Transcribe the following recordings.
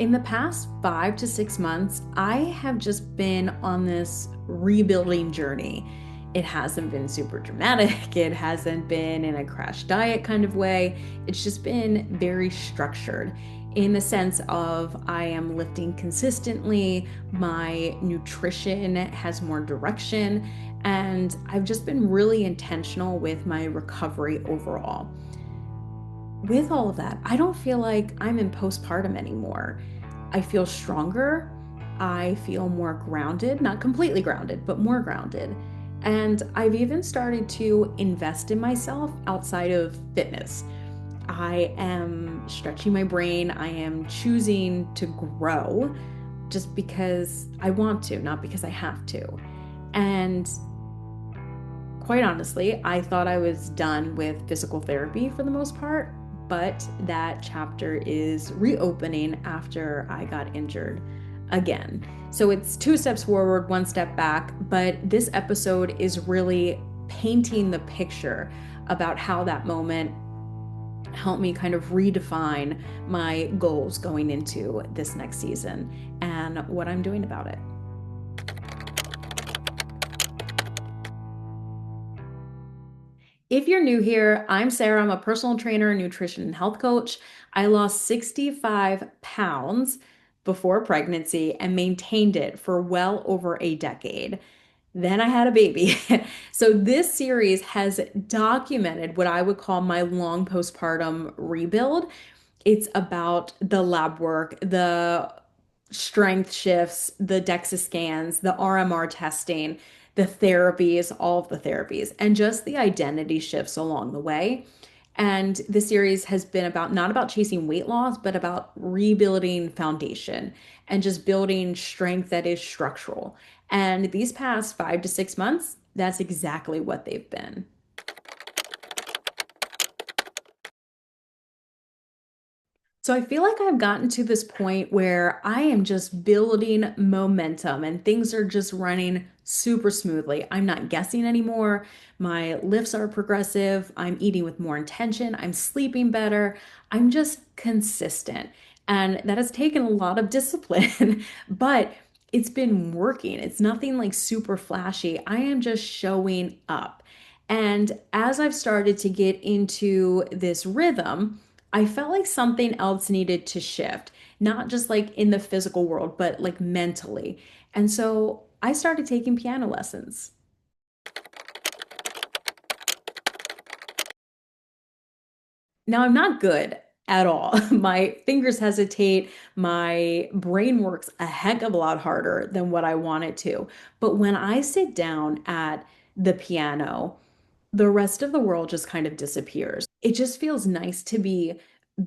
In the past 5 to 6 months, I have just been on this rebuilding journey. It hasn't been super dramatic, it hasn't been in a crash diet kind of way. It's just been very structured in the sense of I am lifting consistently, my nutrition has more direction, and I've just been really intentional with my recovery overall. With all of that, I don't feel like I'm in postpartum anymore. I feel stronger. I feel more grounded, not completely grounded, but more grounded. And I've even started to invest in myself outside of fitness. I am stretching my brain. I am choosing to grow just because I want to, not because I have to. And quite honestly, I thought I was done with physical therapy for the most part, but that chapter is reopening after I got injured again. So it's two steps forward, one step back, but this episode is really painting the picture about how that moment helped me kind of redefine my goals going into this next season and what I'm doing about it. If you're new here, I'm Sarah. I'm a personal trainer, nutrition, and health coach. I lost 65 pounds before pregnancy and maintained it for well over a decade. Then I had a baby. So this series has documented what I would call my long postpartum rebuild. It's about the lab work, the strength shifts, the DEXA scans, the RMR testing, the therapies, all of the therapies, and just the identity shifts along the way. And the series has been about not about chasing weight loss, but about rebuilding foundation and just building strength that is structural. And these past 5 to 6 months, that's exactly what they've been. So I feel like I've gotten to this point where I am just building momentum and things are just running super smoothly. I'm not guessing anymore. My lifts are progressive. I'm eating with more intention. I'm sleeping better. I'm just consistent. And that has taken a lot of discipline, but it's been working. It's nothing like super flashy. I am just showing up. And as I've started to get into this rhythm, I felt like something else needed to shift, not just like in the physical world, but like mentally. And so I started taking piano lessons. Now, I'm not good at all. My fingers hesitate. My brain works a heck of a lot harder than what I want it to. But when I sit down at the piano, the rest of the world just kind of disappears. It just feels nice to be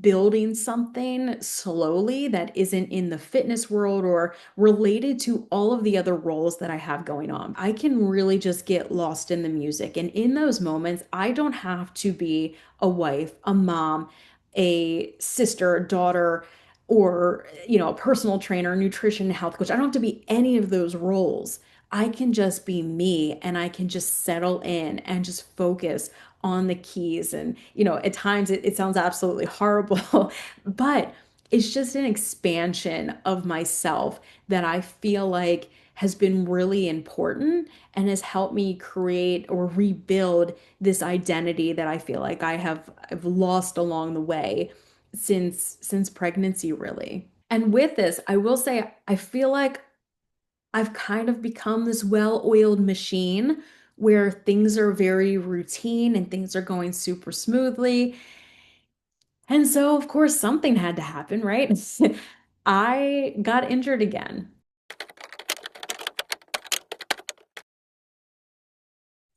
building something slowly that isn't in the fitness world or related to all of the other roles that I have going on. I can really just get lost in the music. And in those moments, I don't have to be a wife, a mom, a sister, daughter, or, a personal trainer, nutrition, health coach. I don't have to be any of those roles. I can just be me and I can just settle in and just focus on the keys. And, at times it sounds absolutely horrible, but it's just an expansion of myself that I feel like has been really important and has helped me create or rebuild this identity that I feel like I've lost along the way since pregnancy really. And with this, I will say I feel like I've kind of become this well-oiled machine where things are very routine and things are going super smoothly. And so, of course, something had to happen, right? I got injured again.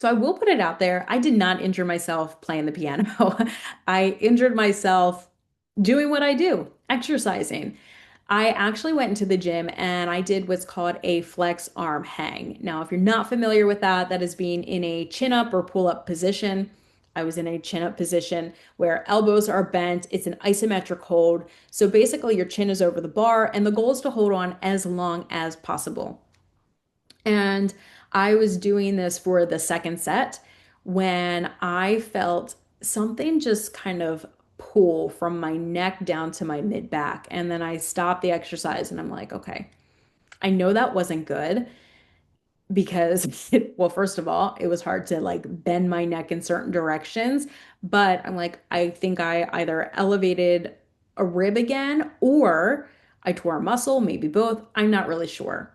So I will put it out there. I did not injure myself playing the piano. I injured myself doing what I do, exercising. I actually went into the gym and I did what's called a flex arm hang. Now, if you're not familiar with that, that is being in a chin up or pull up position. I was in a chin up position where elbows are bent. It's an isometric hold. So basically, your chin is over the bar, and the goal is to hold on as long as possible. And I was doing this for the second set when I felt something just kind of pull from my neck down to my mid back. And then I stopped the exercise and I'm like, okay, I know that wasn't good because well, first of all, it was hard to like bend my neck in certain directions, but I'm like, I think I either elevated a rib again or I tore a muscle, maybe both. I'm not really sure.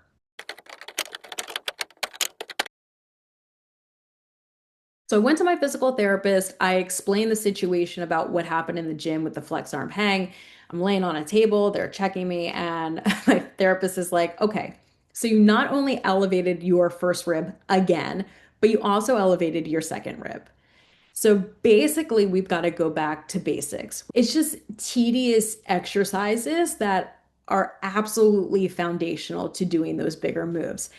So I went to my physical therapist. I explained the situation about what happened in the gym with the flex arm hang. I'm laying on a table, they're checking me, and my therapist is like, okay, so you not only elevated your first rib again, but you also elevated your second rib. So basically, we've got to go back to basics. It's just tedious exercises that are absolutely foundational to doing those bigger moves.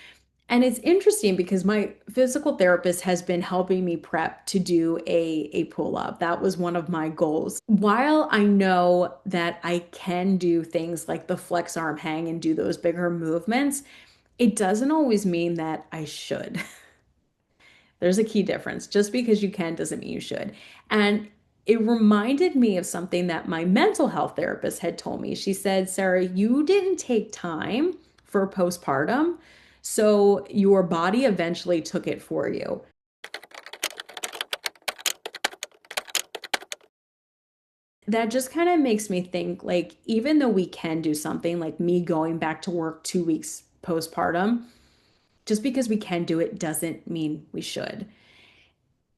And it's interesting because my physical therapist has been helping me prep to do a pull up. That was one of my goals. While I know that I can do things like the flex arm hang and do those bigger movements, it doesn't always mean that I should. There's a key difference. Just because you can doesn't mean you should. And it reminded me of something that my mental health therapist had told me. She said, Sarah, you didn't take time for postpartum, so your body eventually took it for you. That just kind of makes me think like, even though we can do something like me going back to work 2 weeks postpartum, just because we can do it doesn't mean we should.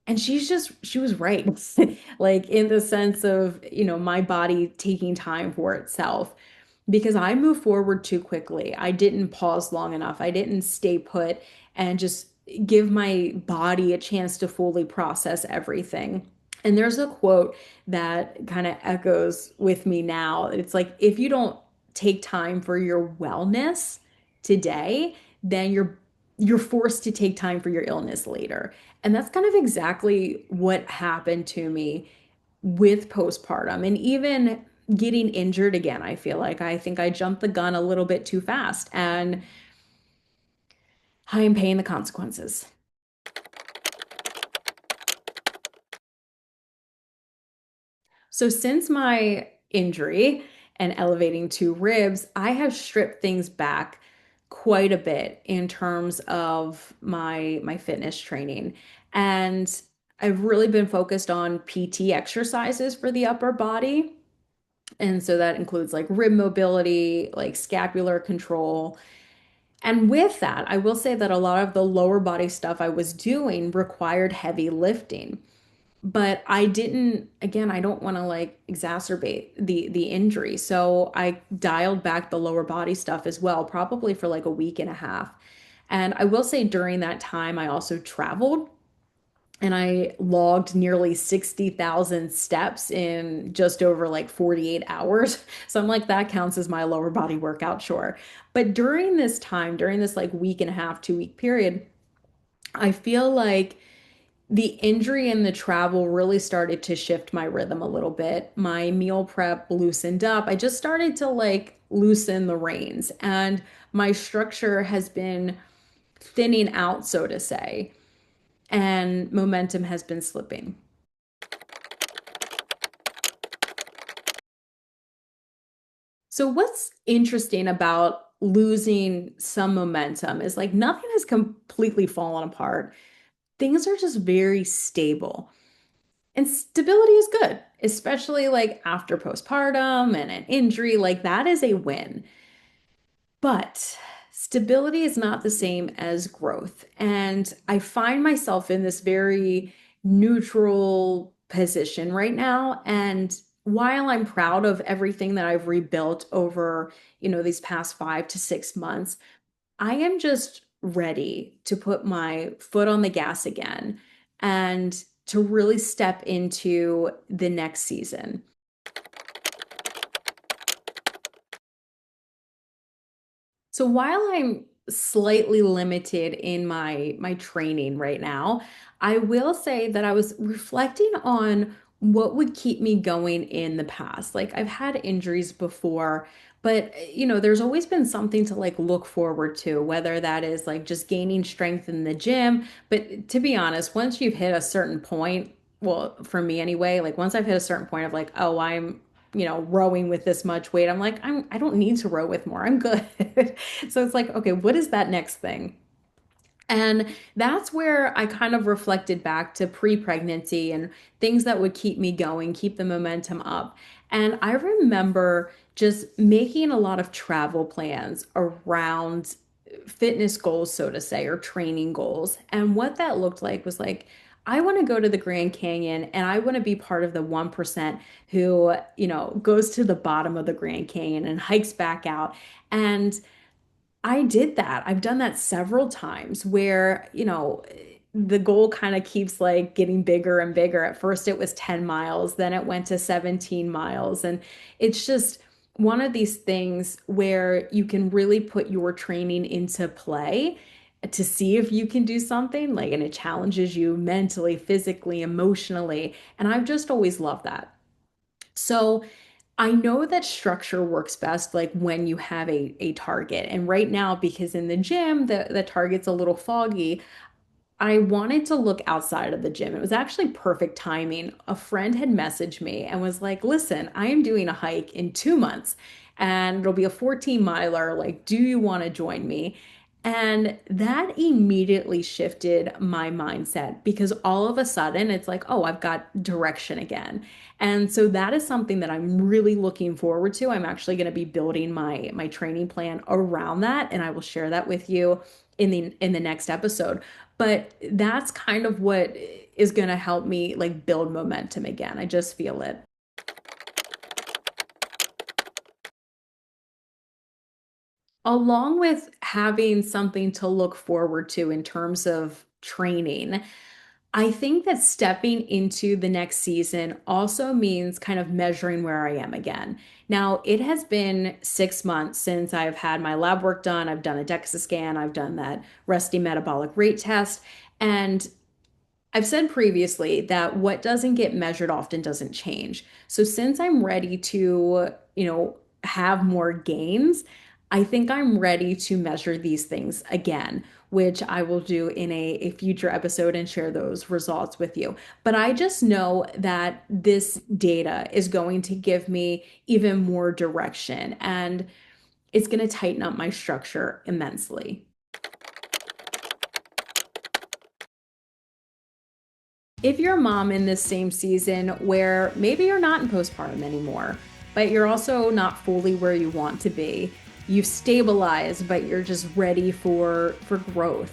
And she was right. Like in the sense of, my body taking time for itself because I moved forward too quickly. I didn't pause long enough. I didn't stay put and just give my body a chance to fully process everything. And there's a quote that kind of echoes with me now. It's like, if you don't take time for your wellness today, then you're forced to take time for your illness later. And that's kind of exactly what happened to me with postpartum and even getting injured again. I think I jumped the gun a little bit too fast and I am paying the consequences. So since my injury and elevating 2 ribs, I have stripped things back quite a bit in terms of my fitness training. And I've really been focused on PT exercises for the upper body. And so that includes like rib mobility, like scapular control. And with that, I will say that a lot of the lower body stuff I was doing required heavy lifting. But I didn't, again, I don't want to like exacerbate the injury. So I dialed back the lower body stuff as well, probably for like a week and a half. And I will say during that time, I also traveled and I logged nearly 60,000 steps in just over like 48 hours. So I'm like, that counts as my lower body workout, sure. But during this time, during this like week and a half, 2 week period, I feel like the injury and the travel really started to shift my rhythm a little bit. My meal prep loosened up. I just started to like loosen the reins, and my structure has been thinning out, so to say, and momentum has been slipping. So, what's interesting about losing some momentum is like nothing has completely fallen apart. Things are just very stable. And stability is good, especially like after postpartum and an injury, like that is a win. But stability is not the same as growth. And I find myself in this very neutral position right now. And while I'm proud of everything that I've rebuilt over, these past 5 to 6 months, I am just ready to put my foot on the gas again and to really step into the next season. So while I'm slightly limited in my training right now, I will say that I was reflecting on what would keep me going in the past. Like I've had injuries before, but there's always been something to like look forward to, whether that is like just gaining strength in the gym. But to be honest, once you've hit a certain point, well, for me anyway, like once I've hit a certain point of like, oh, I'm, rowing with this much weight, I'm like, I don't need to row with more. I'm good. So it's like, okay, what is that next thing? And that's where I kind of reflected back to pre-pregnancy and things that would keep me going, keep the momentum up. And I remember just making a lot of travel plans around fitness goals, so to say, or training goals. And what that looked like was like, I want to go to the Grand Canyon and I want to be part of the 1% who, goes to the bottom of the Grand Canyon and hikes back out. And I did that. I've done that several times where, the goal kind of keeps like getting bigger and bigger. At first it was 10 miles, then it went to 17 miles. And it's just one of these things where you can really put your training into play to see if you can do something like, and it challenges you mentally, physically, emotionally. And I've just always loved that. So, I know that structure works best like when you have a target. And right now, because in the gym, the target's a little foggy, I wanted to look outside of the gym. It was actually perfect timing. A friend had messaged me and was like, listen, I am doing a hike in 2 months and it'll be a 14 miler. Like, do you want to join me? And that immediately shifted my mindset because all of a sudden it's like, oh, I've got direction again. And so that is something that I'm really looking forward to. I'm actually going to be building my training plan around that, and I will share that with you in the next episode. But that's kind of what is going to help me like build momentum again. I just feel it. Along with having something to look forward to in terms of training, I think that stepping into the next season also means kind of measuring where I am again. Now, it has been 6 months since I've had my lab work done. I've done a DEXA scan, I've done that resting metabolic rate test. And I've said previously that what doesn't get measured often doesn't change. So since I'm ready to, have more gains, I think I'm ready to measure these things again, which I will do in a future episode and share those results with you. But I just know that this data is going to give me even more direction and it's going to tighten up my structure immensely. If you're a mom in this same season where maybe you're not in postpartum anymore, but you're also not fully where you want to be, you've stabilized, but you're just ready for growth.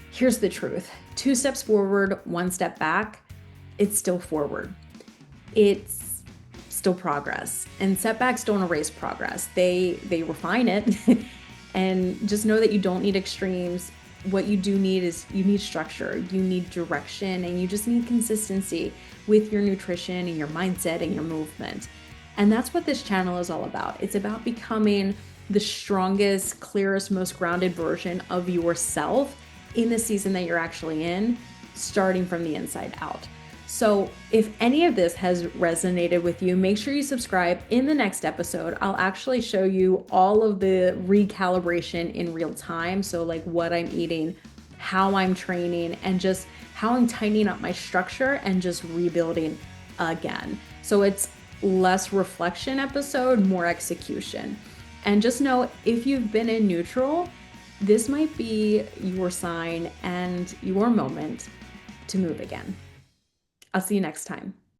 Here's the truth. 2 steps forward, 1 step back, it's still forward. It's still progress. And setbacks don't erase progress. They refine it. And just know that you don't need extremes. What you do need is you need structure, you need direction, and you just need consistency with your nutrition and your mindset and your movement. And that's what this channel is all about. It's about becoming the strongest, clearest, most grounded version of yourself in the season that you're actually in, starting from the inside out. So if any of this has resonated with you, make sure you subscribe. In the next episode, I'll actually show you all of the recalibration in real time. So like what I'm eating, how I'm training, and just how I'm tightening up my structure and just rebuilding again. So it's less reflection episode, more execution. And just know if you've been in neutral, this might be your sign and your moment to move again. I'll see you next time.